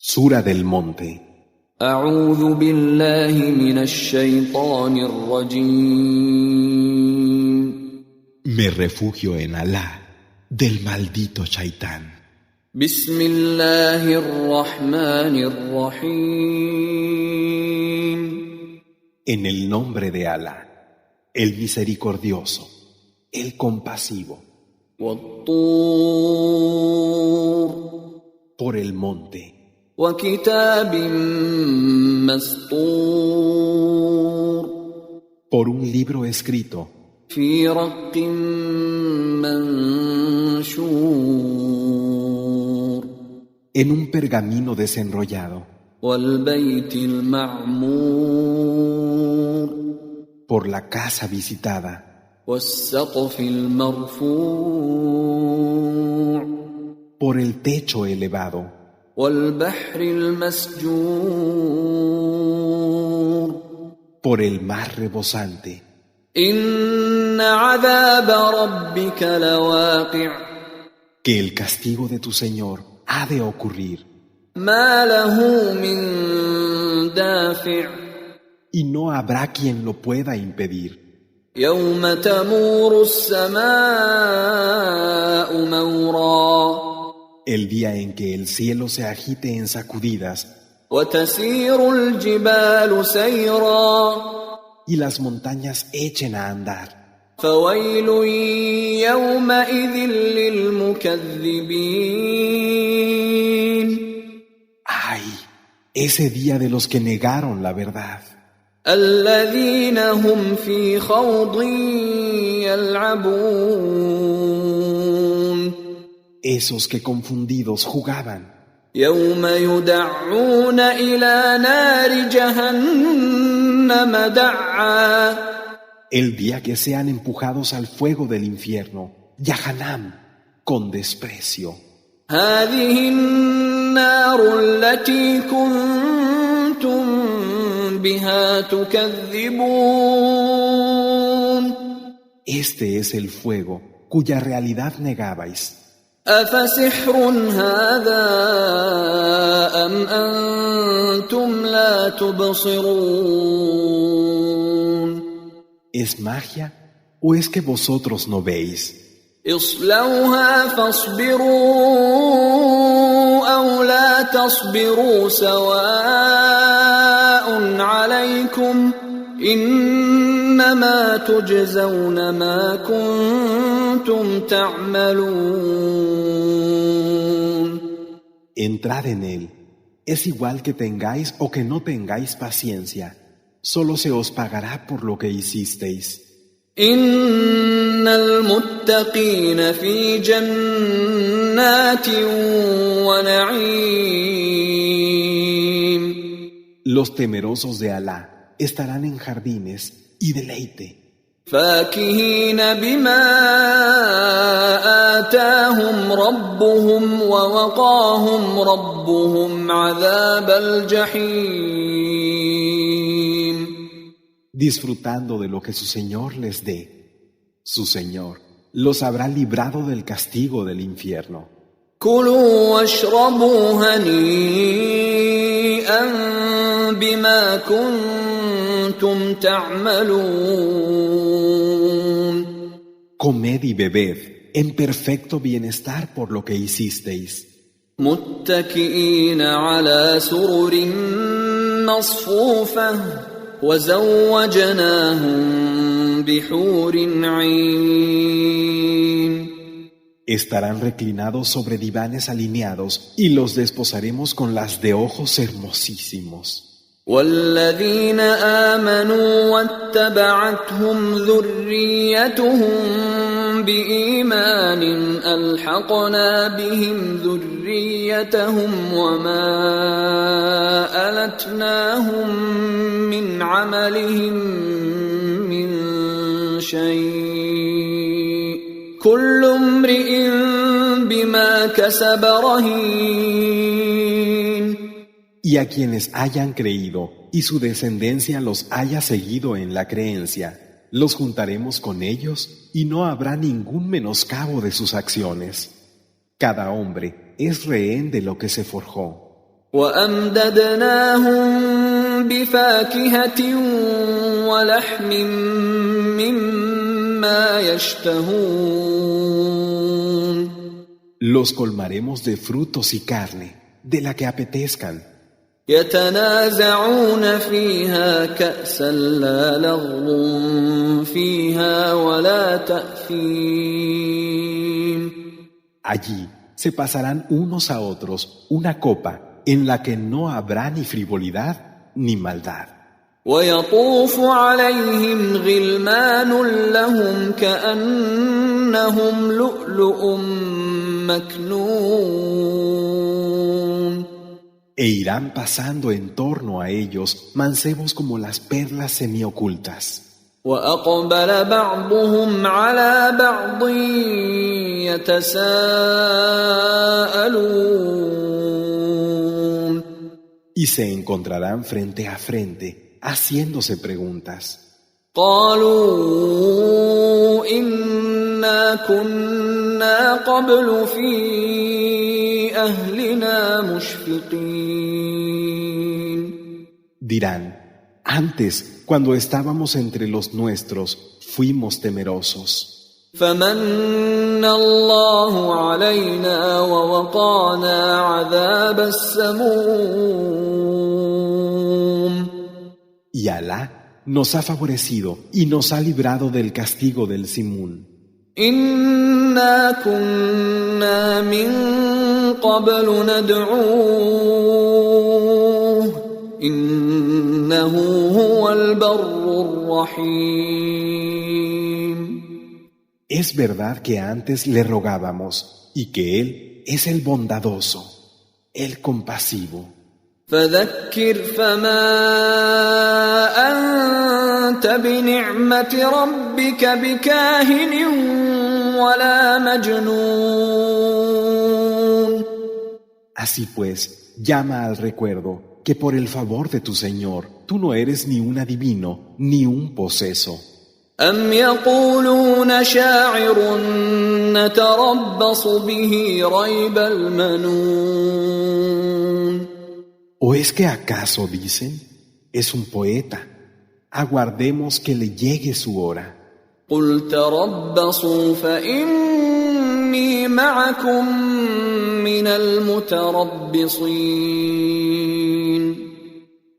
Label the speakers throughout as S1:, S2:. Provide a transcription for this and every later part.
S1: Sura del Monte.
S2: أعوذ بالله من الشيطان الرجيم.
S1: Me refugio en Alá del maldito Shaitán.
S2: بسم الله الرحمن الرحيم.
S1: En el nombre de Alá, el misericordioso, el compasivo.
S2: والطور
S1: Por el monte,
S2: وكتاب مسطور
S1: por un libro escrito,
S2: في رق منشور
S1: en un pergamino desenrollado,
S2: والبيت المعمور
S1: por la casa visitada,
S2: والسقف المرفوع
S1: por el techo elevado,
S2: والبحر المسجور
S1: por el mar rebosante.
S2: إن عذاب ربك لواقع
S1: Que el castigo de tu Señor ha de ocurrir,
S2: ما له من دافع
S1: y no habrá quien lo pueda impedir.
S2: يوم تمور السماء مورا
S1: El día en que el cielo se agite en sacudidas
S2: وتسير الجبال سيرا
S1: y las montañas echen a andar.
S2: فويل يومئذ للمكذبين
S1: ¡Ay! Ese día de los que negaron la verdad,
S2: الذين هم في خوض يلعبون
S1: esos que confundidos jugaban,
S2: يوم يدعون إلى نار جهنم دعا
S1: el día que sean empujados al fuego del infierno, Yahanam, con desprecio.
S2: هذه النار التي كنتم بها تكذبون
S1: Este es el fuego cuya realidad negabais.
S2: أفسحر هذا أم أنتم لا تبصرون
S1: ¿Es magia o es que vosotros no veis?
S2: اصلوها فاصبروا أو لا تصبروا سواء عليكم إنما تجزون ما كنتم تعملون.
S1: Entrad en él. Es igual que tengáis o que no tengáis paciencia. Solo se os pagará por lo que hicisteis.
S2: إن المتقين في جنات ونعيم
S1: Los temerosos de Alá estarán en jardines y deleite,
S2: فاكهين بما آتاهم ربهم ووقاهم ربهم عذاب الجحيم.
S1: disfrutando de lo que su Señor les dé. Su Señor los habrá librado del castigo del infierno.
S2: كلوا واشربوا هنيئا بما كنتم تعملون.
S1: Comed y bebed en perfecto bienestar por lo que hicisteis,
S2: متكئين على سرر مصفوفة وزوجناهم بحور عين.
S1: estarán reclinados sobre divanes alineados y los desposaremos con las de ojos hermosísimos.
S2: والذين آمنوا واتبعتهم ذريتهم بإيمان ألحقنا بهم ذريتهم وما ألتناهم من عملهم من شيء كل امرئ بما كسب رهين.
S1: Y a quienes hayan creído y su descendencia los haya seguido en la creencia, los juntaremos con ellos y no habrá ningún menoscabo de sus acciones. Cada hombre es rehén de lo que se forjó.
S2: وأمددناهم بفاكهة ولحم مما يشتهون.
S1: Los colmaremos de frutos y carne, de la que apetezcan.
S2: يتنازعون فيها كأسا لا لغو فيها ولا تأثيم.
S1: Allí se pasarán unos a otros una copa en la que no habrá ni frivolidad ni maldad.
S2: ويطوف عليهم غلمان لهم كأنهم لؤلؤ مكنون.
S1: E irán pasando en torno a ellos mancebos como las perlas semiocultas.
S2: وأقبل بعضهم على بعض يتساءلون.
S1: Y se encontrarán frente a frente, haciéndose preguntas.
S2: قالوا إنا كنا قبل في أهلنا مشفقين.
S1: Dirán, antes, cuando estábamos entre los nuestros, fuimos temerosos.
S2: فمن الله علينا ووقانا عذاب السموم.
S1: Y Alá nos ha favorecido y nos ha librado del castigo del Simún.
S2: إنا كنا من قبل ندعوه إنه هو البر الرحيم.
S1: Es verdad que antes le rogábamos y que Él es el bondadoso, el compasivo.
S2: فذكر فما أنت بنعمة ربك بكاهن ولا مجنون.
S1: Así pues, llama al recuerdo que por el favor de tu Señor, tú no eres ni un adivino ni un poseso.
S2: أم يقولون شاعر نتربص به ريب المنون.
S1: ¿O es que acaso dicen, es un poeta, aguardemos que le llegue su hora?
S2: قل تربصوا فإني معكم من المتربصين.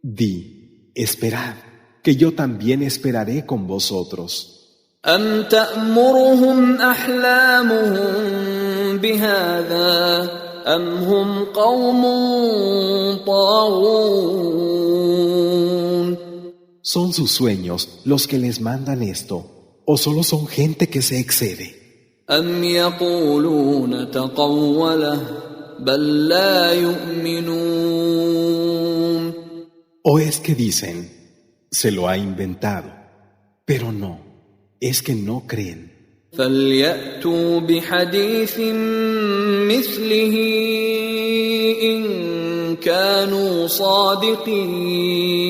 S1: Di, esperad, que yo también esperaré con vosotros.
S2: أم تأمرهم أحلامهم بهذا أم هم قوم طاغون.
S1: ¿Son sus sueños los que les mandan esto, o solo son gente que se excede?
S2: أم يقولون تقوله بل لا يؤمنون.
S1: ¿O es que dicen, se lo ha inventado? Pero no, es que no creen.
S2: فليأتوا بحديث مثله إن كانوا صادقين.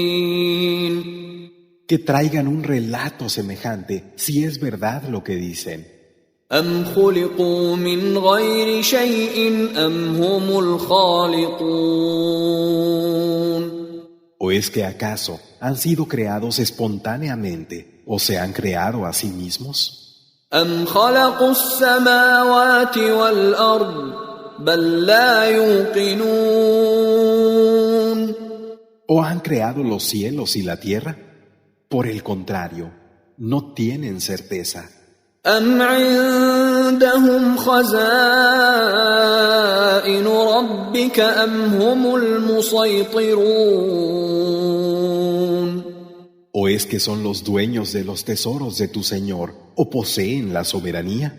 S1: Que traigan un relato semejante, si es verdad lo que dicen.
S2: أم خلقوا من غير شيء أم هم الخالقون.
S1: ¿O es que acaso han sido creados espontáneamente o se han creado a sí mismos?
S2: أم خلقوا السماوات والأرض بل لا يوقنون.
S1: ¿O han creado los cielos y la tierra? Por el contrario, no tienen certeza.
S2: أم عندهم خزائن ربك أم هم المسيطرون.
S1: ¿O es que son los dueños de los tesoros de tu Señor o poseen la soberanía?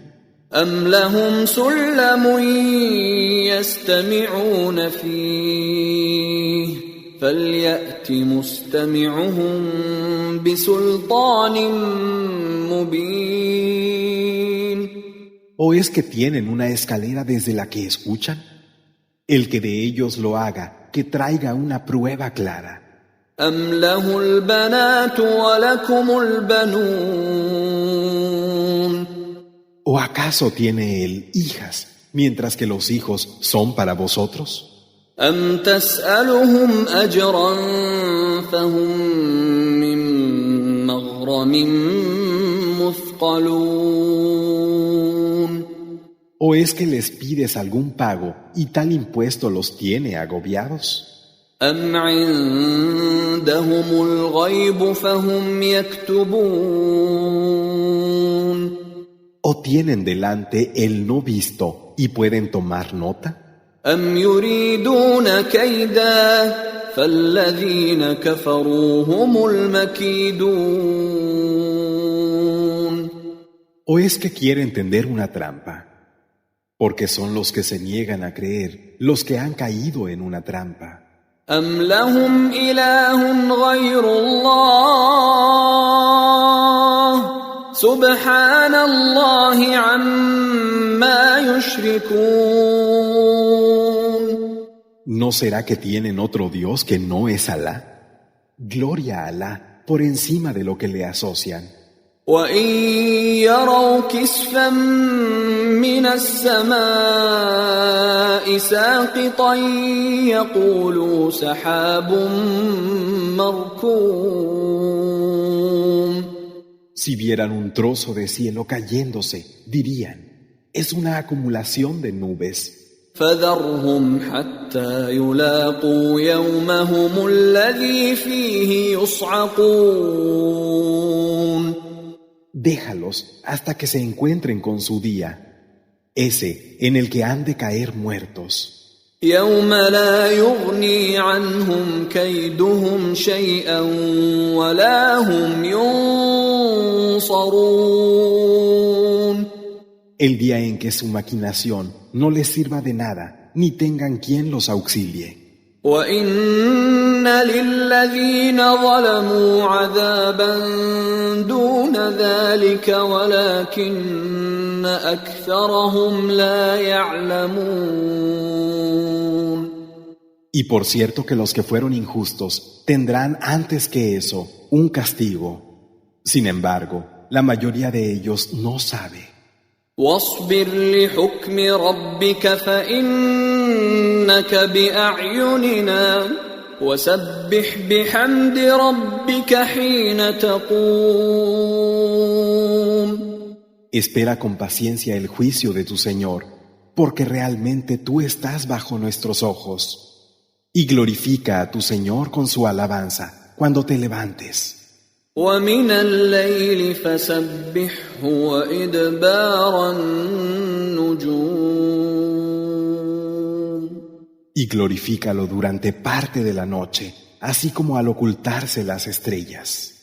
S2: أم لهم سلم يستمعون فيه فليأت مستمعهم بسلطان مبين.
S1: ¿O es que tienen una escalera desde la que escuchan? El que de ellos lo haga, que traiga una prueba clara.
S2: أم له البنات ولكم البنون.
S1: ¿O acaso tiene él hijas, mientras que los hijos son para vosotros?
S2: أم تسألهم أجرا فهم من مغرم مثقلون
S1: ¿O es que les pides algún pago y tal impuesto los tiene agobiados?
S2: أم عندهم الغيب فهم يكتبون
S1: ¿O tienen delante el no visto y pueden tomar nota?
S2: أم يريدون كيدا فالذين كفروا هم المكيدون
S1: ¿O es que quieren tender una trampa? Porque son los que se niegan a creer, los que han caído en una trampa.
S2: أم لهم إله غير الله سبحان الله عما يشركون
S1: ¿No será que tienen otro Dios que no es Alá? Gloria a Alá por encima de lo que le asocian.
S2: وإن يروا كسفا من السماء ساقطا يقولوا سحاب مركوم
S1: Si vieran un trozo de cielo cayéndose, dirían, es una acumulación de nubes.
S2: فذرهم حتى يلاقوا يومهم الذي فيه يصعقون
S1: Déjalos hasta que se encuentren con su día, ese en el que han de caer muertos.
S2: يوم لا يغني عنهم كيدهم شيئا ولا هم ينصرون
S1: El día en que su maquinación no les sirva de nada, ni tengan quien los auxilie.
S2: وإن للذين ظلموا عذابا دون ذلك ولكن أكثرهم لا يعلمون
S1: Y por cierto que los que fueron injustos tendrán antes que eso un castigo. Sin embargo, la mayoría de ellos no sabe.
S2: واصبر لحكم ربك فإنك بأعيننا وسبح بحمد ربك حين تقوم
S1: Espera con paciencia el juicio de tu Señor, porque realmente tú estás bajo nuestros ojos. Y glorifica a tu Señor con su alabanza cuando te levantes.
S2: ومن الليل فسبحه وإدبار النجوم
S1: Y glorifícalo durante parte de la noche, así como al ocultarse las estrellas.